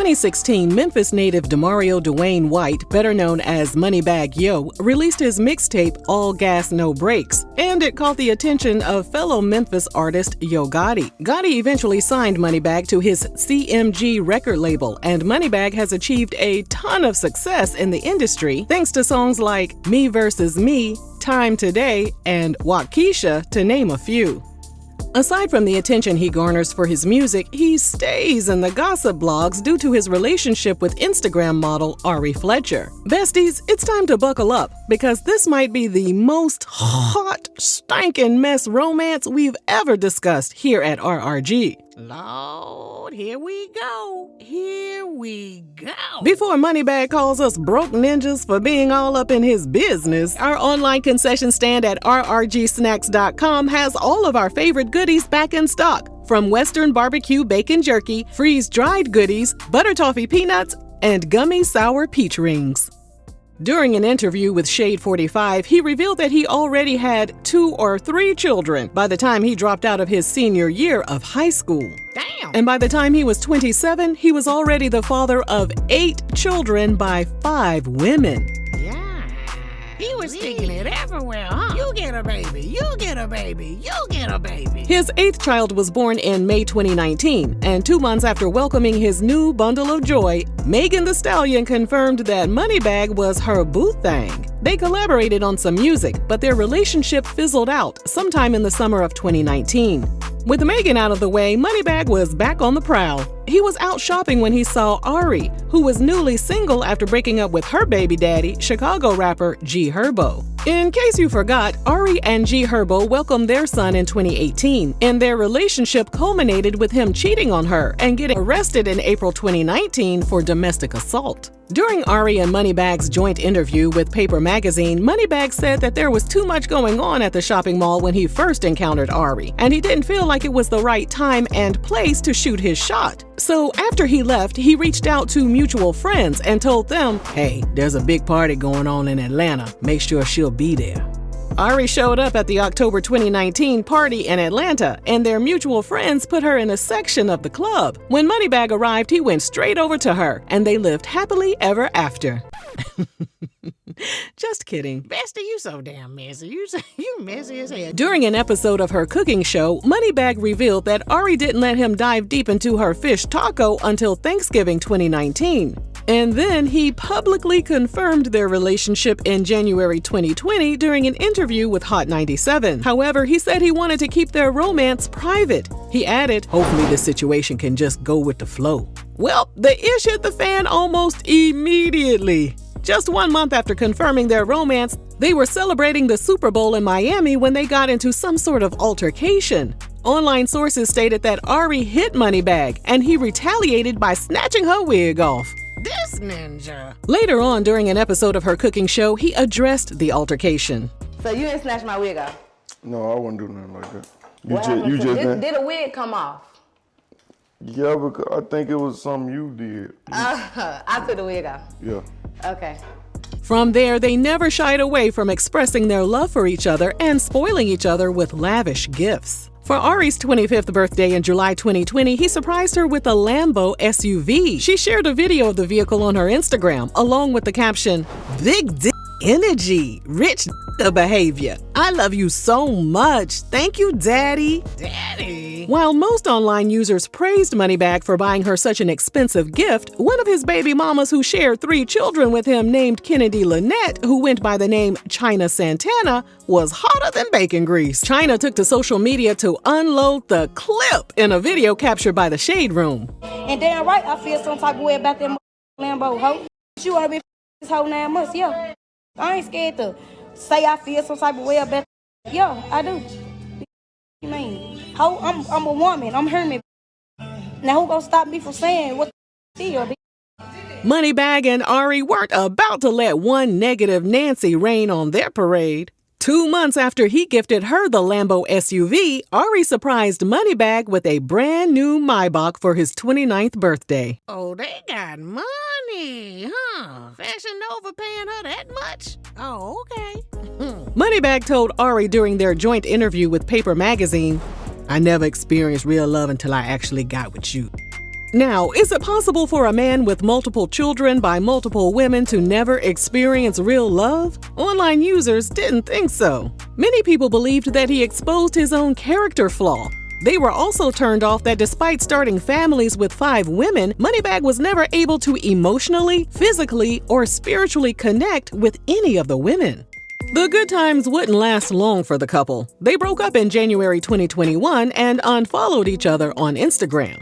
2016, Memphis native Demario Dwayne White, better known as Moneybagg Yo, released his mixtape All Gas No Brakes, and it caught the attention of fellow Memphis artist Yo Gotti. Gotti eventually signed Moneybagg to his CMG record label, and Moneybagg has achieved a ton of success in the industry thanks to songs like Me Versus Me, Time Today, and Waukesha, to name a few. Aside from the attention he garners for his music, he stays in the gossip blogs due to his relationship with Instagram model Ari Fletcher. Besties, it's time to buckle up, because this might be the most hot, stinking mess romance we've ever discussed here at RRG. Lord, here we go. Here we go. Before Moneybagg calls us broke ninjas for being all up in his business, our online concession stand at rrgsnacks.com has all of our favorite goodies back in stock. From Western barbecue bacon jerky, freeze-dried goodies, butter toffee peanuts, and gummy sour peach rings. During an interview with Shade 45, he revealed that he already had 2 or 3 children by the time he dropped out of his senior year of high school. Damn. And by the time he was 27, he was already the father of 8 children by 5 women. Yeah. He was sticking it everywhere, huh? You get a baby, you get a baby, you get a baby. His 8th child was born in May 2019, and 2 months after welcoming his new bundle of joy, Megan Thee Stallion confirmed that Moneybagg was her boo thing. They collaborated on some music, but their relationship fizzled out sometime in the summer of 2019. With Megan out of the way, Moneybagg was back on the prowl. He was out shopping when he saw Ari, who was newly single after breaking up with her baby daddy, Chicago rapper G Herbo. In case you forgot, Ari and G Herbo welcomed their son in 2018, and their relationship culminated with him cheating on her and getting arrested in April 2019 for domestic assault. During Ari and Moneybagg's joint interview with Paper Magazine, Moneybagg said that there was too much going on at the shopping mall when he first encountered Ari, and he didn't feel like it was the right time and place to shoot his shot. So after he left, he reached out to mutual friends and told them, "Hey, there's a big party going on in Atlanta. Make sure she'll be there." Ari showed up at the October 2019 party in Atlanta, and their mutual friends put her in a section of the club. When Moneybagg arrived, he went straight over to her, and they lived happily ever after. Just kidding. Bestie, you so damn messy. You messy as hell. During an episode of her cooking show, Moneybagg revealed that Ari didn't let him dive deep into her fish taco until Thanksgiving 2019. And then he publicly confirmed their relationship in January 2020 during an interview with Hot 97. However, he said he wanted to keep their romance private. He added, "Hopefully this situation can just go with the flow." Well, the ish hit the fan almost immediately. Just 1 month after confirming their romance, they were celebrating the Super Bowl in Miami when they got into some sort of altercation. Online sources stated that Ari hit Moneybagg, and he retaliated by snatching her wig off. This ninja. Later on, during an episode of her cooking show, he addressed the altercation. So you didn't snatch my wig off? No, I wouldn't do nothing like that. Did a wig come off? Yeah, because I think it was something you did. I took the wig off. Yeah. Okay. From there, they never shied away from expressing their love for each other and spoiling each other with lavish gifts. For Ari's 25th birthday in July 2020, he surprised her with a Lambo SUV. She shared a video of the vehicle on her Instagram, along with the caption, "Big D energy, rich behavior. I love you so much. Thank you, Daddy." Daddy. While most online users praised Moneybagg for buying her such an expensive gift, one of his baby mamas who shared 3 children with him named Kennedy Lynette, who went by the name China Santana, was hotter than bacon grease. China took to social media to unload the clip in a video captured by the Shade Room. And damn right, I feel some type of way about that Lambo hoe. You wanna be this whole 9 months, yeah. I ain't scared to say I feel some type of way about yeah, I do. You mean? Ho, I'm a woman, I'm Hermit. Now who gonna stop me from saying what the feel? Moneybagg and Ari weren't about to let one negative Nancy rain on their parade. 2 months after he gifted her the Lambo SUV, Ari surprised Moneybagg with a brand new Maybach for his 29th birthday. Oh, they got money, huh? Fashion Nova paying her that much? Oh, okay. Moneybagg told Ari during their joint interview with Paper Magazine, "I never experienced real love until I actually got with you." Now, is it possible for a man with multiple children by multiple women to never experience real love? Online users didn't think so. Many people believed that he exposed his own character flaw. They were also turned off that despite starting families with 5 women, Moneybagg was never able to emotionally, physically, or spiritually connect with any of the women. The good times wouldn't last long for the couple. They broke up in January 2021 and unfollowed each other on Instagram.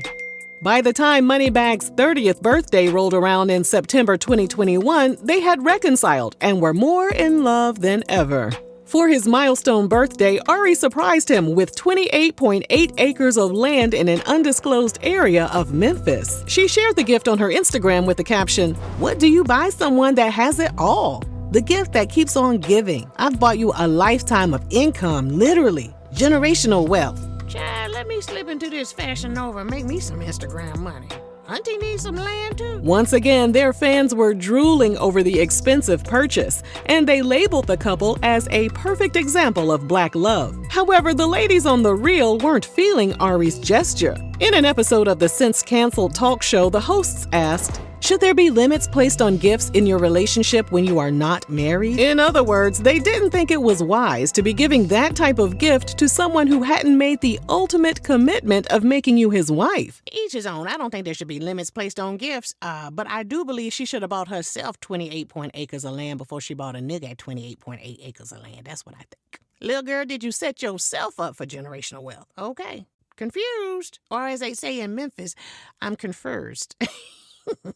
By the time Moneybagg's 30th birthday rolled around in September 2021, they had reconciled and were more in love than ever. For his milestone birthday, Ari surprised him with 28.8 acres of land in an undisclosed area of Memphis. She shared the gift on her Instagram with the caption, "What do you buy someone that has it all? The gift that keeps on giving. I've bought you a lifetime of income, literally. Generational wealth." Child, let me slip into this Fashion Nova and make me some Instagram money. Auntie needs some land too. Once again, their fans were drooling over the expensive purchase, and they labeled the couple as a perfect example of Black love. However, the ladies on The Real weren't feeling Ari's gesture. In an episode of the since-canceled talk show, the hosts asked, "Should there be limits placed on gifts in your relationship when you are not married?" In other words, they didn't think it was wise to be giving that type of gift to someone who hadn't made the ultimate commitment of making you his wife. Each his own. I don't think there should be limits placed on gifts, but I do believe she should have bought herself 28 acres of land before she bought a nigga at 28.8 acres of land. That's what I think. Little girl, did you set yourself up for generational wealth? Okay. Confused. Or as they say in Memphis, I'm confused.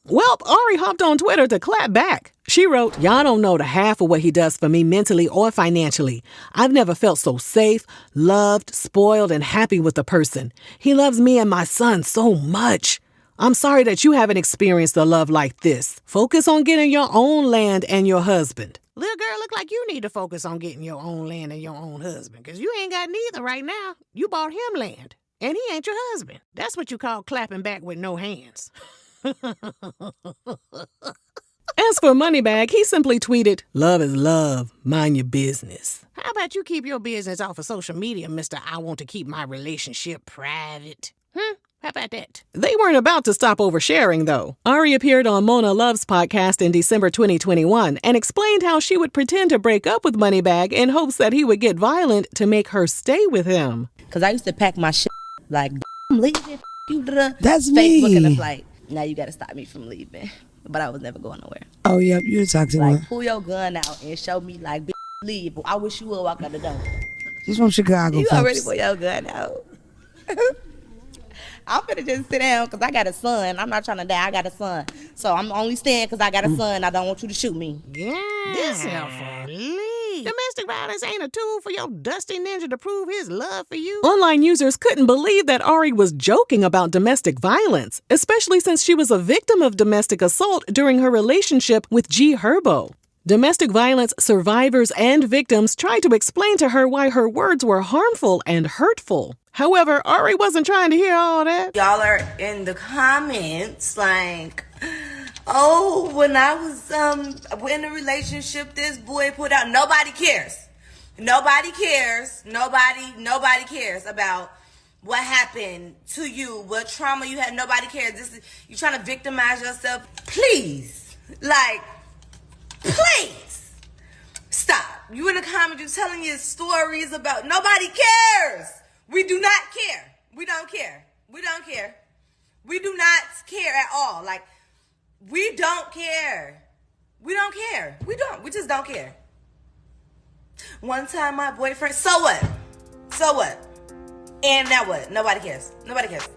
Well, Ari hopped on Twitter to clap back. She wrote, "Y'all don't know the half of what he does for me mentally or financially. I've never felt so safe, loved, spoiled, and happy with a person. He loves me and my son so much. I'm sorry that you haven't experienced a love like this. Focus on getting your own land and your husband." Little girl, look like you need to focus on getting your own land and your own husband, because you ain't got neither right now. You bought him land, and he ain't your husband. That's what you call clapping back with no hands. As for Moneybagg, he simply tweeted, "Love is love. Mind your business." How about you keep your business off of social media, Mr. I want to keep my relationship private? How about that? They weren't about to stop oversharing, though. Ari appeared on Mona Love's podcast in December 2021 and explained how she would pretend to break up with Moneybagg in hopes that he would get violent to make her stay with him. Because I used to pack my shit like, I'm leaving, you That's Facebook me. in the flight. Now you got to stop me from leaving. But I was never going nowhere. Oh, yeah, you're the toxic Like, one. pull your gun out and show me, like, leave. I wish you would walk out the door. She's from Chicago, You folks. already pull your gun out. I'm finna just sit down because I got a son. I'm not trying to die. I got a son. So I'm only staying because I got a son. I don't want you to shoot me. Yeah. This helpful. Domestic violence ain't a tool for your dusty ninja to prove his love for you. Online users couldn't believe that Ari was joking about domestic violence, especially since she was a victim of domestic assault during her relationship with G Herbo. Domestic violence survivors and victims tried to explain to her why her words were harmful and hurtful. However, Ari wasn't trying to hear all that. Y'all are in the comments like, oh, when I was in a relationship, this boy put out. Nobody cares. Nobody cares. Nobody cares about what happened to you, what trauma you had. Nobody cares. You trying to victimize yourself. Please, please stop. You in the comments, you telling your stories about. Nobody cares. We do not care. We don't care. We don't care. We do not care at all. Like, we don't care. We don't care. We don't. We just don't care. One time my boyfriend, so what? So what? And now what? Nobody cares. Nobody cares.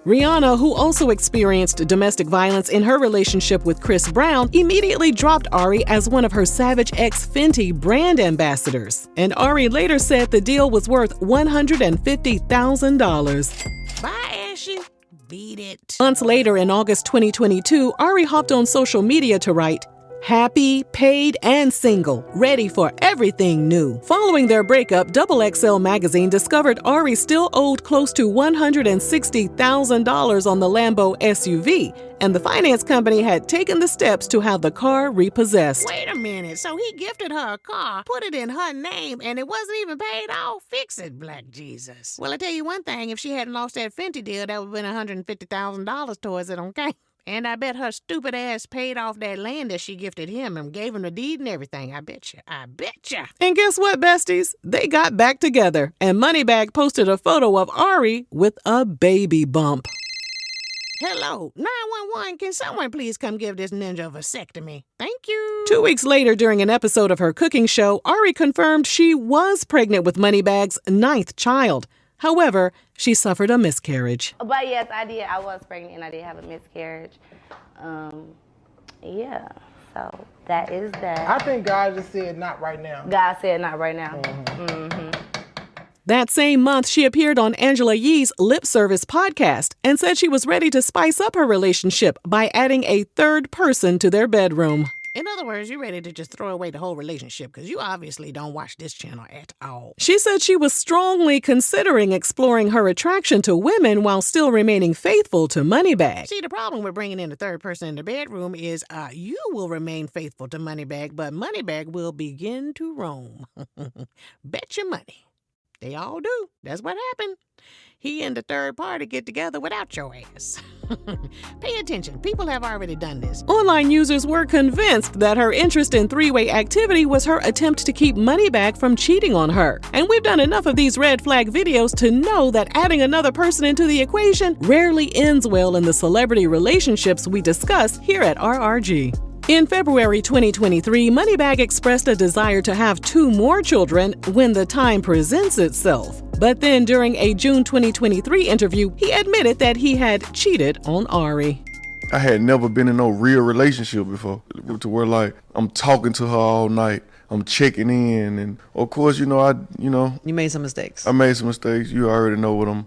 Rihanna, who also experienced domestic violence in her relationship with Chris Brown, immediately dropped Ari as one of her Savage X Fenty brand ambassadors. And Ari later said the deal was worth $150,000. Bye, Ashy. Beat it. Months later, in August 2022, Ari hopped on social media to write, Happy, paid, and single, ready for everything new. Following their breakup, XXL magazine discovered Ari still owed close to $160,000 on the Lambo SUV, and the finance company had taken the steps to have the car repossessed. Wait a minute. So he gifted her a car, put it in her name, and it wasn't even paid off? Fix it, Black Jesus. Well, I tell you one thing. If she hadn't lost that Fenty deal, that would have been $150,000 towards it, okay? And I bet her stupid ass paid off that land that she gifted him and gave him the deed and everything. I bet you. I bet you. And guess what, besties? They got back together, and Moneybagg posted a photo of Ari with a baby bump. Hello, 911, can someone please come give this ninja a vasectomy? Thank you. 2 weeks later, during an episode of her cooking show, Ari confirmed she was pregnant with Moneybagg's 9th child. However, she suffered a miscarriage. But yes, I did. I was pregnant and I did have a miscarriage. Yeah, so that is that. I think God just said not right now. God said not right now. That same month, she appeared on Angela Yee's Lip Service podcast and said she was ready to spice up her relationship by adding a third person to their bedroom. In other words, you're ready to just throw away the whole relationship because you obviously don't watch this channel at all. She said she was strongly considering exploring her attraction to women while still remaining faithful to Moneybagg. See, the problem with bringing in a third person in the bedroom is you will remain faithful to Moneybagg, but Moneybagg will begin to roam. Bet your money. They all do. That's what happened. He and the third party get together without your ass. Pay attention. People have already done this. Online users were convinced that her interest in three-way activity was her attempt to keep Moneybagg from cheating on her. And we've done enough of these red flag videos to know that adding another person into the equation rarely ends well in the celebrity relationships we discuss here at RRG. In February 2023, Moneybagg expressed a desire to have 2 more children when the time presents itself. But then during a June 2023 interview, he admitted that he had cheated on Ari. I had never been in no real relationship before, to where like I'm talking to her all night, I'm checking in, and of course, you made some mistakes. I made some mistakes. You already know what I'm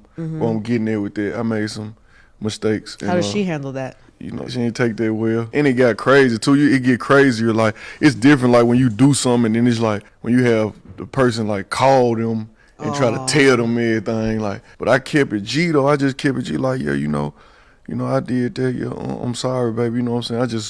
getting at with that. I made some mistakes. How does she handle that? She didn't take that well. And it got crazy too. It get crazier. Like, it's different like when you do something and then it's like when you have the person like call them and try to tell them everything. Like, but I kept it G though. I just kept it G like, yeah, I did that. Yeah, I'm sorry, baby. You know what I'm saying?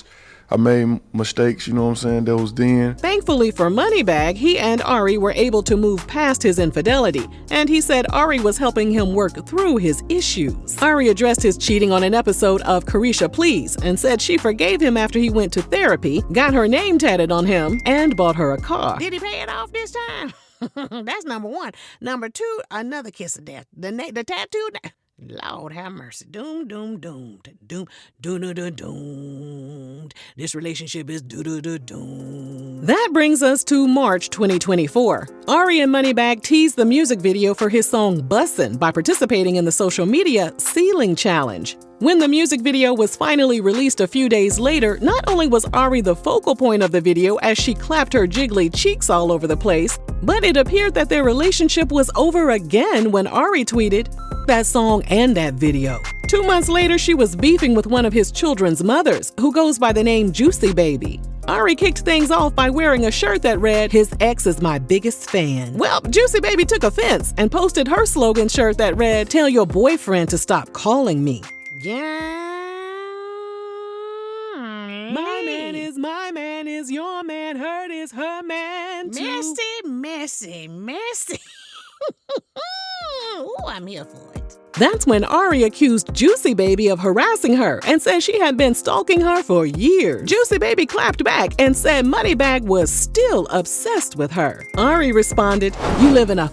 I made mistakes, you know what I'm saying, that was then. Thankfully for Moneybagg, he and Ari were able to move past his infidelity, and he said Ari was helping him work through his issues. Ari addressed his cheating on an episode of Carisha Please and said she forgave him after he went to therapy, got her name tatted on him, and bought her a car. Did he pay it off this time? That's number 1. Number 2, another kiss of death. The tattoo. Lord have mercy. Doomed. Doomed. This relationship is doomed. That brings us to March 2024. Ari and Moneybagg teased the music video for his song Bussin' by participating in the social media Ceiling Challenge. When the music video was finally released a few days later, not only was Ari the focal point of the video as she clapped her jiggly cheeks all over the place, but it appeared that their relationship was over again when Ari tweeted, "That song and that video." 2 months later, she was beefing with one of his children's mothers, who goes by the name Juicy Baby. Ari kicked things off by wearing a shirt that read, "His ex is my biggest fan." Well, Juicy Baby took offense and posted her slogan shirt that read, "Tell your boyfriend to stop calling me." Yeah. My man is your man, hurt is her man too. Messy. Ooh, I'm here for it. That's when Ari accused Juicy Baby of harassing her and said she had been stalking her for years. Juicy Baby clapped back and said Moneybagg was still obsessed with her. Ari responded, "You live in a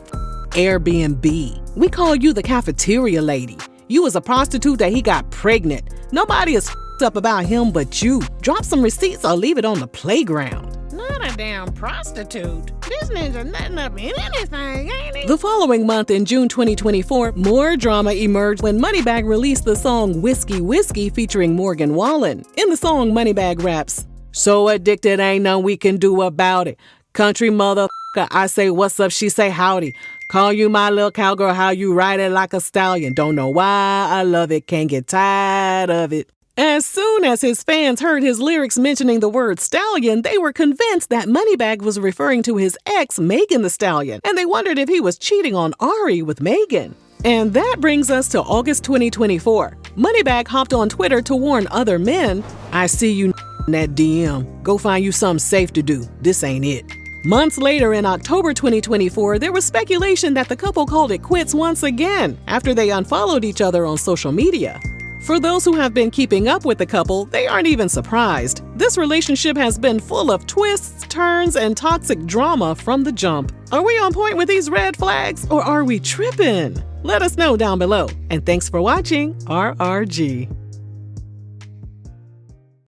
Airbnb. We call you the cafeteria lady. You was a prostitute that he got pregnant. Nobody is up about him but you. Drop some receipts or leave it on the playground." Not a damn prostitute. This ninja nutting up in anything, ain't he? The following month, in June 2024, more drama emerged when Moneybagg released the song Whiskey Whiskey featuring Morgan Wallen. In the song, Moneybagg raps, "So addicted, ain't nothing we can do about it. Country motherfucker, I say what's up, she say howdy. Call you my little cowgirl, how you ride it like a stallion. Don't know why I love it, can't get tired of it." As soon as his fans heard his lyrics mentioning the word stallion, they were convinced that Moneybagg was referring to his ex, Megan Thee Stallion, and they wondered if he was cheating on Ari with Megan. And that brings us to August 2024. Moneybagg hopped on Twitter to warn other men, "I see you in that DM. Go find you something safe to do. This ain't it." Months later, in October 2024, there was speculation that the couple called it quits once again after they unfollowed each other on social media. For those who have been keeping up with the couple, they aren't even surprised. This relationship has been full of twists, turns, and toxic drama from the jump. Are we on point with these red flags, or are we tripping? Let us know down below. And thanks for watching RRG.